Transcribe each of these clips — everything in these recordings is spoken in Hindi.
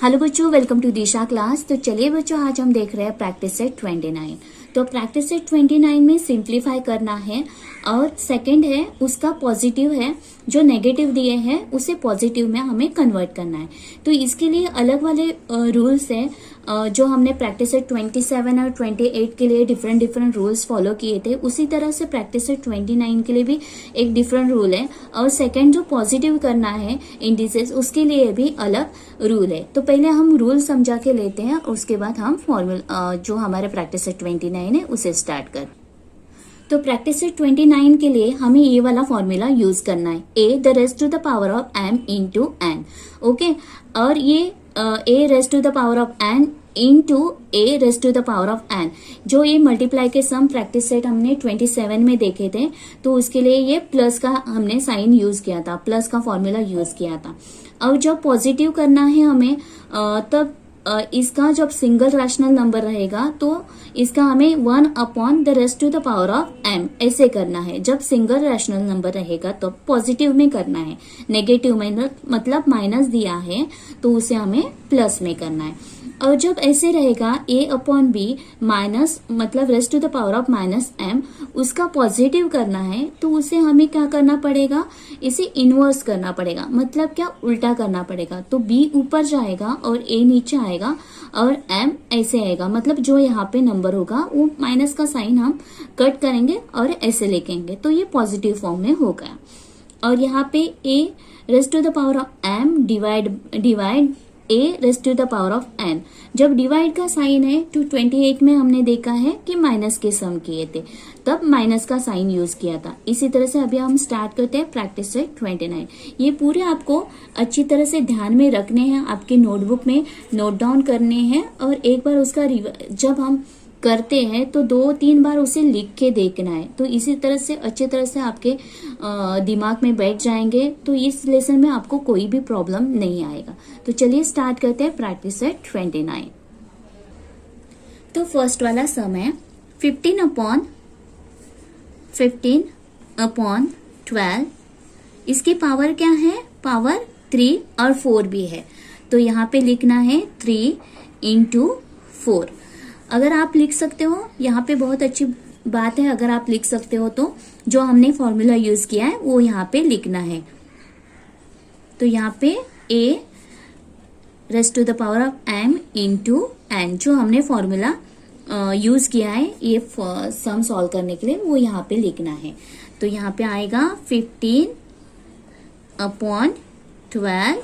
हेलो बच्चों, वेलकम टू दिशा क्लास। तो चलिए बच्चों, आज हम देख रहे हैं प्रैक्टिस सेट 29। तो प्रैक्टिस सेट 29 में सिंप्लीफाई करना है और सेकंड है उसका पॉजिटिव है, जो नेगेटिव दिए हैं उसे पॉजिटिव में हमें कन्वर्ट करना है। तो इसके लिए अलग वाले रूल्स है जो हमने प्रैक्टिस सेट 27 और 28 के लिए डिफरेंट रूल्स फॉलो किए थे, उसी तरह से प्रैक्टिस सेट 29 के लिए भी एक डिफरेंट रूल है। और सेकंड जो पॉजिटिव करना है इंडिसेस, उसके लिए भी अलग रूल है। तो पहले हम रूल समझा के लेते हैं, उसके बाद हम फॉर्मूला जो हमारे प्रैक्टिस सेट 29 है उसे स्टार्ट कर। तो प्रैक्टिस सेट 29 के लिए हमें ये वाला फॉर्मूला यूज करना है, a the raised to the power of m into n। Okay, और ये a raised to the power of n into a raised to the power of n, जो ये मल्टीप्लाई के सम प्रैक्टिस सेट हमने 27 में देखे थे, तो उसके लिए ये प्लस का हमने साइन यूज किया था, प्लस का फॉर्मूला यूज किया था। और जब पॉजिटिव करना है हमें तब इसका जब सिंगल रैशनल नंबर रहेगा तो इसका हमें 1 upon the raised to the power of m ऐसे करना है। जब सिंगल रैशनल नंबर रहेगा तो पॉजिटिव में करना है, नेगेटिव में मतलब माइनस दिया है तो उसे हमें प्लस में करना है। और जब ऐसे रहेगा a अपॉन b माइनस मतलब raised to the power of minus m, उसका पॉजिटिव करना है तो उसे हमें क्या करना पड़ेगा, इसे इनवर्स करना पड़ेगा, मतलब क्या उल्टा करना पड़ेगा। तो b ऊपर जाएगा और a नीचे आएगा और m ऐसे आएगा, मतलब जो यहाँ पे नंबर होगा वो माइनस का साइन हम कट करेंगे और ऐसे लिखेंगे, तो ये पॉजिटिव फॉर्म में हो गया। और यहाँ पे a raised to the power of m divide a raised to the power of n। जब डिवाइड का साइन है तो 28 में हमने देखा है कि माइनस के सम किए थे, तब माइनस का साइन यूज किया था। इसी तरह से अभी हम स्टार्ट करते हैं प्रैक्टिस सेट 29। ये पूरे आपको अच्छी तरह से ध्यान में रखने हैं, आपके नोटबुक में नोट डाउन करने हैं, और एक बार उसका जब हम करते हैं तो 2-3 बार उसे लिख के देखना है, तो इसी तरह से अच्छी तरह से आपके दिमाग में बैठ जाएंगे, तो इस लेसन में आपको कोई भी प्रॉब्लम नहीं आएगा। तो चलिए स्टार्ट करते हैं प्रैक्टिस सेट 29। तो फर्स्ट वाला सम है 15 अपॉन 12। इसकी पावर क्या है, पावर 3 और 4 भी है, तो यहाँ पे लिखना है 3 इंटू 4। अगर आप लिख सकते हो, यहाँ पे बहुत अच्छी बात है, अगर आप लिख सकते हो तो जो हमने फॉर्मूला यूज किया है वो यहाँ पे लिखना है। तो यहाँ पे a raised to the power of m into n, जो हमने फॉर्मूला यूज किया है ये सम सॉल्व करने के लिए, वो यहाँ पे लिखना है। तो यहाँ पे आएगा 15 अपॉन 12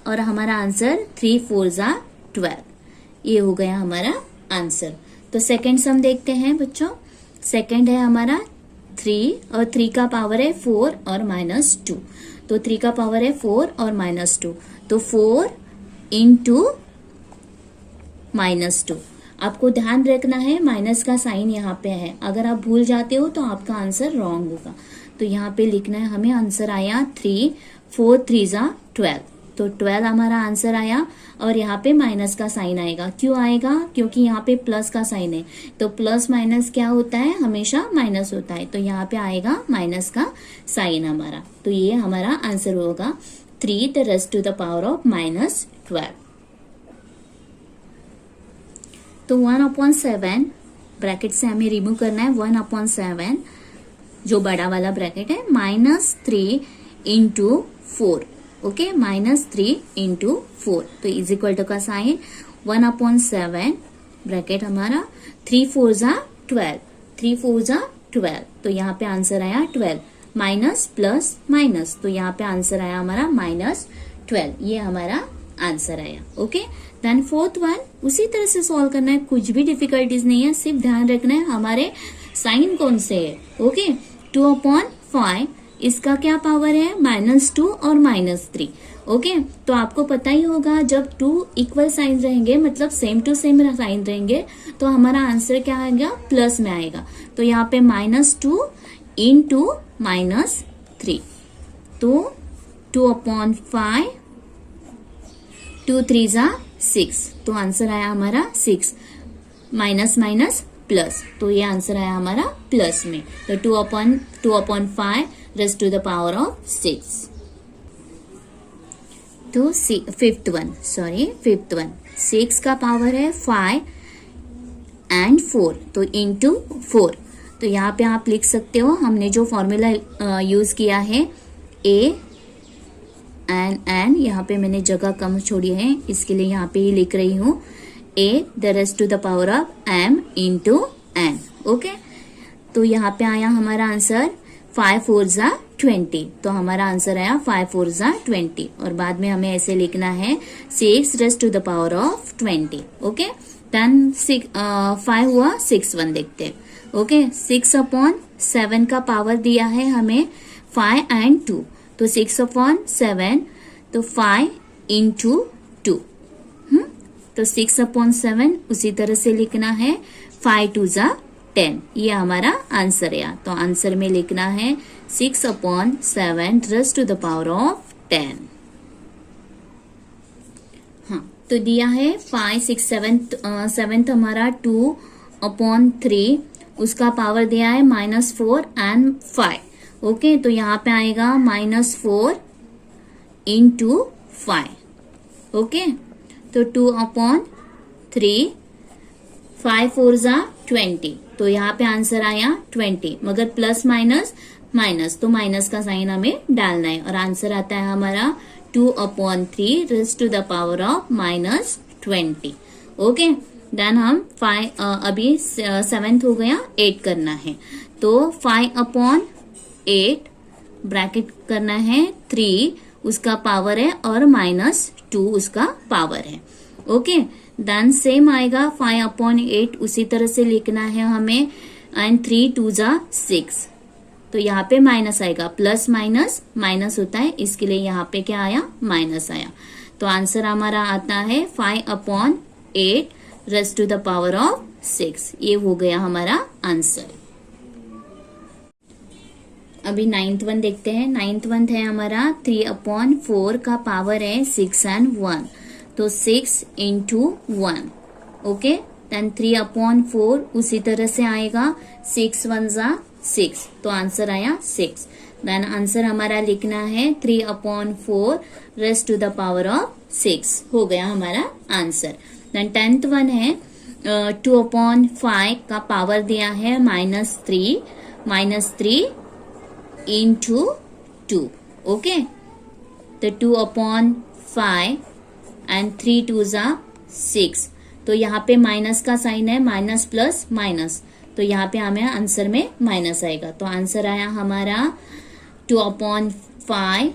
और हमारा आंसर 3 4 जा 12, ये हो गया हमारा आंसर। तो सेकंड सम देखते हैं बच्चों। सेकंड है हमारा 3 और 3 का पावर है 4 और -2, तो 3 का पावर है 4 और -2, तो 4 इंटू -2। आपको ध्यान रखना है माइनस का साइन यहाँ पे है, अगर आप भूल जाते हो तो आपका आंसर रॉन्ग होगा। तो यहाँ पे लिखना है हमें, आंसर आया 3 4 3 जा 12, तो 12 हमारा आंसर आया। और यहाँ पे माइनस का साइन आएगा, क्यों आएगा, क्योंकि यहाँ पे प्लस का साइन है, तो प्लस माइनस क्या होता है, हमेशा माइनस होता है, तो यहाँ पे आएगा माइनस का साइन हमारा। तो ये हमारा आंसर होगा 3 the raised to the power of -12। तो 1/7 ब्रैकेट से हमें रिमूव करना है, 1/7 जो बड़ा वाला ब्रैकेट है, -3 इंटू 4। ओके, -3 इंटू 4, तो इज इक्वल टू का साइन 1/7 ब्रैकेट हमारा 3 4 जा 12, 3 4 जा 12, तो यहाँ पे आंसर आया 12, माइनस प्लस माइनस, तो यहाँ पे आंसर आया हमारा -12, ये हमारा आंसर आया। ओके, देन फोर्थ वन उसी तरह से सॉल्व करना है, कुछ भी डिफिकल्टीज नहीं है, सिर्फ ध्यान रखना है हमारे साइन कौन से है। ओके, 2/5 इसका क्या पावर है, -2 और -3। ओके, तो आपको पता ही होगा जब 2 इक्वल साइन रहेंगे, मतलब सेम टू सेम साइन रहेंगे, तो हमारा आंसर क्या आएगा, प्लस में आएगा। तो यहाँ पे -2 इंटू -3, तो 2/5, 2 3 जा 6, तो आंसर आया हमारा 6, माइनस माइनस प्लस, तो ये आंसर आया हमारा प्लस में। तो 2/5 raised to the power of 6। तो फिफ्थ वन 6 का पावर है 5 एंड 4, तो इंटू 4। तो यहाँ पे आप लिख सकते हो, हमने जो फॉर्मूला यूज किया है a एन, यहाँ पे मैंने जगह कम छोड़ी है इसके लिए यहाँ पे ही लिख रही हूँ a the raised to the power of m into n। Okay, तो यहाँ पे आया हमारा आंसर 5 4 जा 20, तो हमारा आंसर आया 5 4 जा 20, और बाद में हमें ऐसे लिखना है 6 raised to the power of 20। Okay, then 5 हुआ 6 1 देखते हैं। ओके, 6/7 का पावर दिया है हमें 5 एंड 2, तो 6/7, तो 5 इंटू 2, तो 6/7 उसी तरह से लिखना है 5 2 जा 10, ये हमारा आंसर है। तो आंसर में लिखना है 6/7 raised to the power of 10। हाँ, तो दिया है 5 6 7 हमारा 2/3, उसका पावर दिया है -4 एंड 5। ओके, तो यहाँ पे आएगा -4 इंटू 5। ओके, तो 2/3, 5 4 जा 20, तो यहाँ पे आंसर आया 20, मगर प्लस माइनस माइनस, तो माइनस का साइन हमें डालना है, और आंसर आता है हमारा 2/3 raise to the power of -20। Okay, then हम 5 अभी 7th हो गया, 8 करना है, तो 5/8 ब्रैकेट करना है 3 उसका पावर है और -2 उसका पावर है। ओके, देन सेम आएगा 5/8 उसी तरह से लिखना है हमें, एंड 3 2 जा 6, तो यहाँ पे माइनस आएगा, प्लस माइनस माइनस होता है, इसके लिए यहाँ पे क्या आया, माइनस आया। तो आंसर हमारा आता है 5/8 raise to the power of 6, ये हो गया हमारा आंसर। अभी 9th वन देखते हैं। 9th वन है हमारा 3/4 का पावर है 6 एंड 1, तो 6 इंटू 1। ओके, देन 3/4 उसी तरह से आएगा, 6 1 जा 6, तो आंसर आया 6। देन आंसर हमारा लिखना है 3/4 raise to the power of 6, हो गया हमारा आंसर। देन 10th वन है 2/5 का पावर दिया है -3 इंटू 2। ओके, तो 2/5 एंड 3 2 जा 6, तो यहाँ पे माइनस का साइन है, माइनस प्लस माइनस, तो यहाँ पे हमें आंसर में माइनस आएगा, तो आंसर आया हमारा 2/5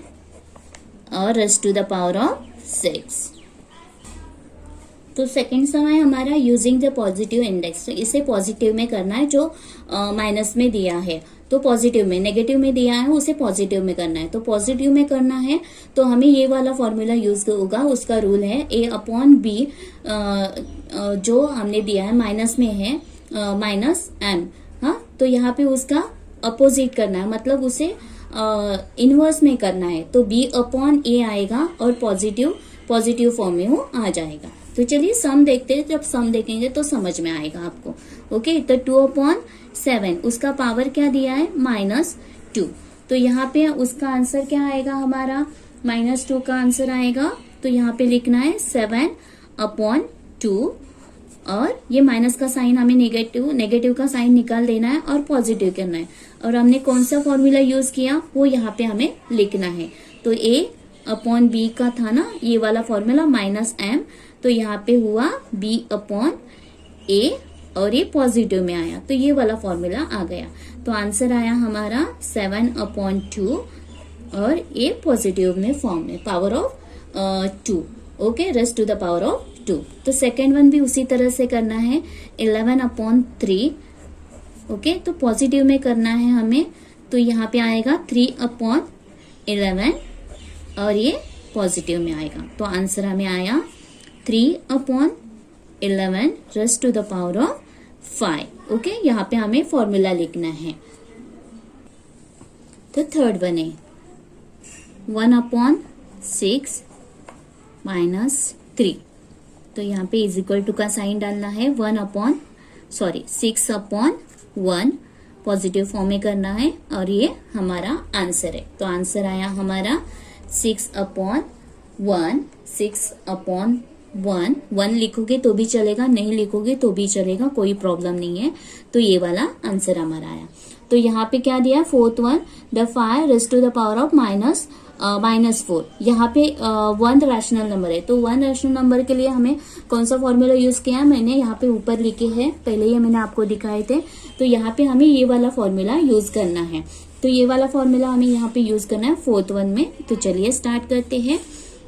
और raise to the power of 6। तो सेकंड सम है हमारा यूजिंग द पॉजिटिव इंडेक्स, तो इसे पॉजिटिव में करना है, जो माइनस में दिया है तो पॉजिटिव में, नेगेटिव में दिया है उसे पॉजिटिव में करना है। तो पॉजिटिव में करना है तो हमें ये वाला फॉर्मूला यूज होगा, उसका रूल है A/B, जो हमने दिया है माइनस में है -m। हाँ, तो यहाँ पे उसका अपोजिट करना है, मतलब उसे इनवर्स में करना है, तो B/A आएगा और पॉजिटिव फॉर्म में वो आ जाएगा। तो चलिए सम देखते हैं, जब सम देखेंगे तो समझ में आएगा आपको। ओके, तो 2/7 उसका पावर क्या दिया है -2, तो यहाँ पे उसका आंसर क्या आएगा हमारा, -2 का आंसर आएगा, तो यहाँ पे लिखना है 7/2, और ये माइनस का साइन हमें नेगेटिव का साइन निकाल देना है और पॉजिटिव करना है, और हमने कौन सा फॉर्मूला यूज किया वो यहाँ पे हमें लिखना है। तो A/B का था ना ये वाला फॉर्मूला -m, तो यहाँ पे हुआ B/A, और ये पॉजिटिव में आया, तो ये वाला फॉर्मूला आ गया। तो आंसर आया हमारा 7/2, और ये पॉजिटिव में फॉर्म में, power of 2। Okay, raise to the power of 2। तो सेकेंड वन भी उसी तरह से करना है, 11/3। ओके, तो पॉजिटिव में करना है हमें, तो यहाँ पे आएगा 3/11, और ये पॉजिटिव में आएगा, तो आंसर हमें आया 3/11 raise to the power of 5। Okay, यहाँ पे हमें फॉर्मूला लिखना है। तो थर्ड वन है 1/6 -3, तो यहाँ पे = का साइन डालना है, 6/1 पॉजिटिव फॉर्म में करना है, और ये हमारा आंसर है। तो आंसर आया हमारा 6/1 1/6 1 लिखोगे तो भी चलेगा, नहीं लिखोगे तो भी चलेगा, कोई प्रॉब्लम नहीं है। तो ये वाला आंसर हमारा आया। तो यहाँ पे क्या दिया, fourth one, the 5 raise to the power of -4। यहाँ पे 1 रैशनल नंबर है, तो 1 रैशनल नंबर के लिए हमें कौन सा फॉर्मूला यूज किया है, मैंने यहाँ पे ऊपर लिखे हैं, पहले ही मैंने आपको दिखाए थे। तो यहाँ पे हमें ये वाला फॉर्मूला यूज करना है। तो ये वाला फॉर्मूला हमें यहाँ पे यूज करना है फोर्थ वन में। तो चलिए स्टार्ट करते हैं।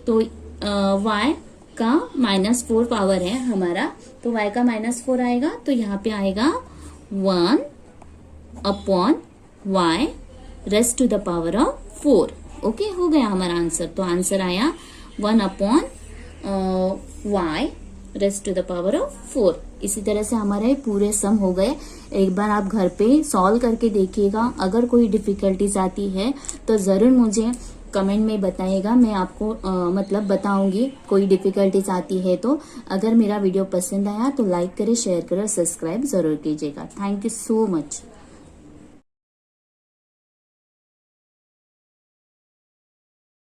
तो y का -4 पावर है हमारा, तो y का -4 आएगा, तो यहाँ पे आएगा 1/y raise to the power of 4। Okay, हो गया हमारा आंसर। तो आंसर आया 1/y raise to the power of 4। इसी तरह से हमारे पूरे सम हो गए। एक बार आप घर पे सॉल्व करके देखिएगा। अगर कोई डिफिकल्टीज आती है तो जरूर मुझे कमेंट में बताइएगा, मैं आपको मतलब बताऊंगी कोई डिफिकल्टीज आती है तो। अगर मेरा वीडियो पसंद आया तो लाइक करें, शेयर करें, सब्सक्राइब जरूर कीजिएगा। Thank you so much.